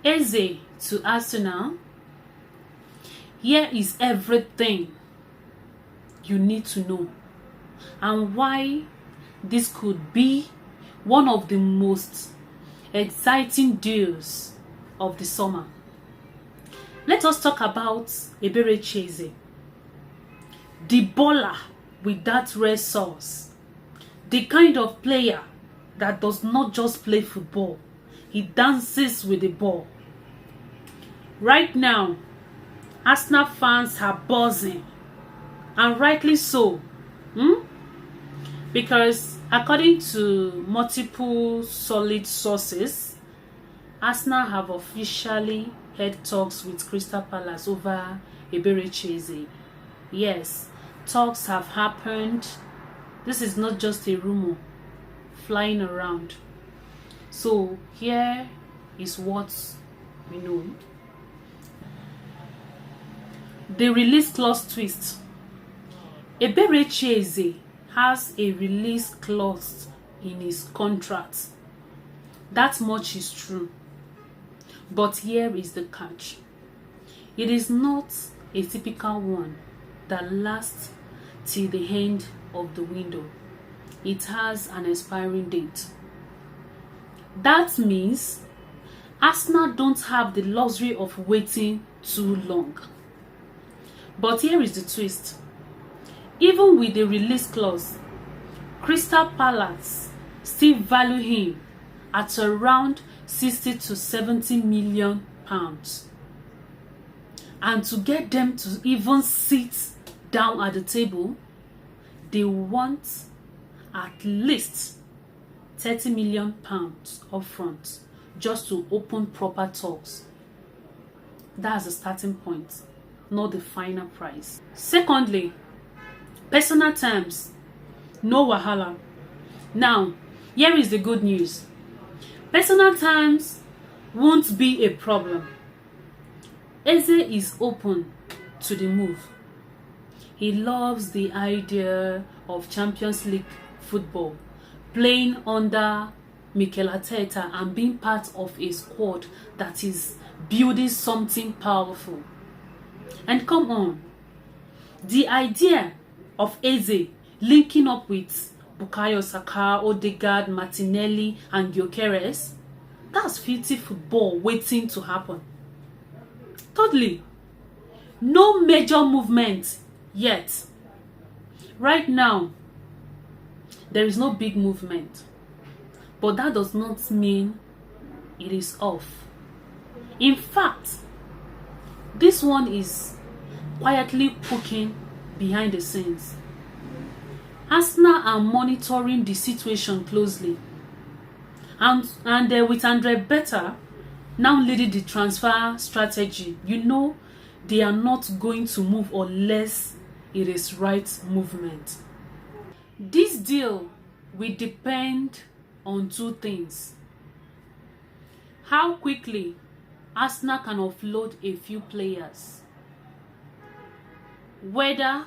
Eze to Arsenal. Here is everything you need to know and why this could be one of the most exciting deals of the summer. Let us talk about Eberechi Eze, the baller with that red sauce, the kind of player that does not just play football, he dances with the ball. Right now, Arsenal fans are buzzing, and rightly so, because according to multiple solid sources, Arsenal have officially had talks with Crystal Palace over Eberechi Eze. Yes, talks have happened. This is not just a rumor flying around. So here is what we know. The release clause twist. Eberechi Eze has a release clause in his contract. That much is true. But here is the catch. It is not a typical one that lasts till the end of the window. It has an expiring date. That means Arsenal don't have the luxury of waiting too long. But here is the twist. Even with the release clause, Crystal Palace still value him at around 60 to 70 million pounds. And to get them to even sit down at the table, they want at least 30 million pounds up front just to open proper talks. That's the starting point, not the final price. Secondly, personal terms, no wahala. Now, here is the good news. Personal terms won't be a problem. Eze is open to the move. He loves the idea of Champions League football, playing under Mikel Arteta and being part of a squad that is building something powerful. And come on, the idea of Eze linking up with Bukayo Saka, Odegaard, Martinelli and Gyökeres, that's filthy football waiting to happen. Thirdly, no major movement yet. Right now, there is no big movement, but that does not mean it is off. In fact, this one is quietly cooking behind the scenes. Arsenal are monitoring the situation closely, and with Andre Beta now leading the transfer strategy, you know they are not going to move unless it is right movement. This deal will depend on two things: how quickly Arsenal can offload a few players, whether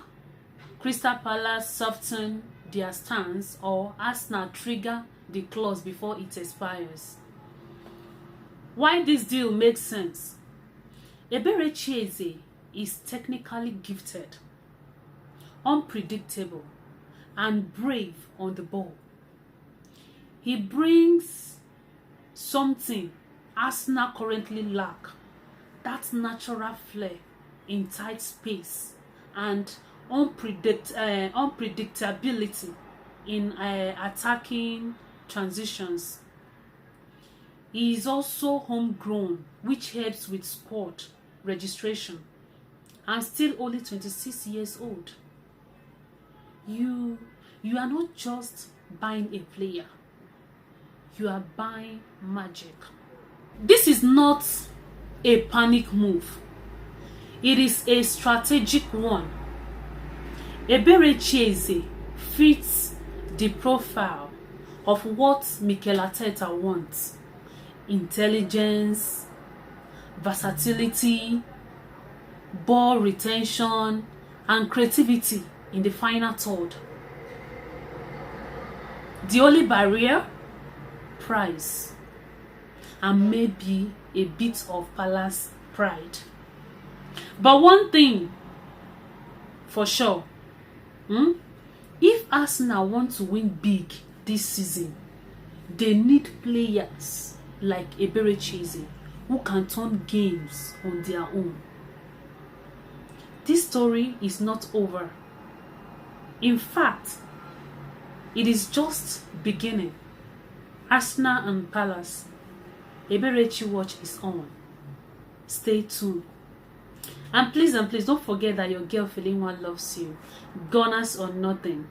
Crystal Palace soften their stance or Arsenal trigger the clause before it expires. Why this deal makes sense? Eberechi Eze is technically gifted, unpredictable, and brave on the ball. He brings something Arsenal currently lack, that natural flair in tight space and unpredictability in attacking transitions. He is also homegrown, which helps with squad registration, and still only 26 years old. You are not just buying a player, you are buying magic. This is not a panic move. It is a strategic one. Eberechi Eze fits the profile of what Mikel Arteta wants: intelligence, versatility, ball retention, and creativity in the final third. The only barrier? Price. and maybe a bit of palace pride. But one thing for sure, if Arsenal want to win big this season, they need players like Eberechi Eze who can turn games on their own. This story is not over. In fact, it is just beginning. Arsenal and Palace. Eberechi watch is on. Stay tuned. And please don't forget that your girl Feeling One loves you. Gunners or nothing.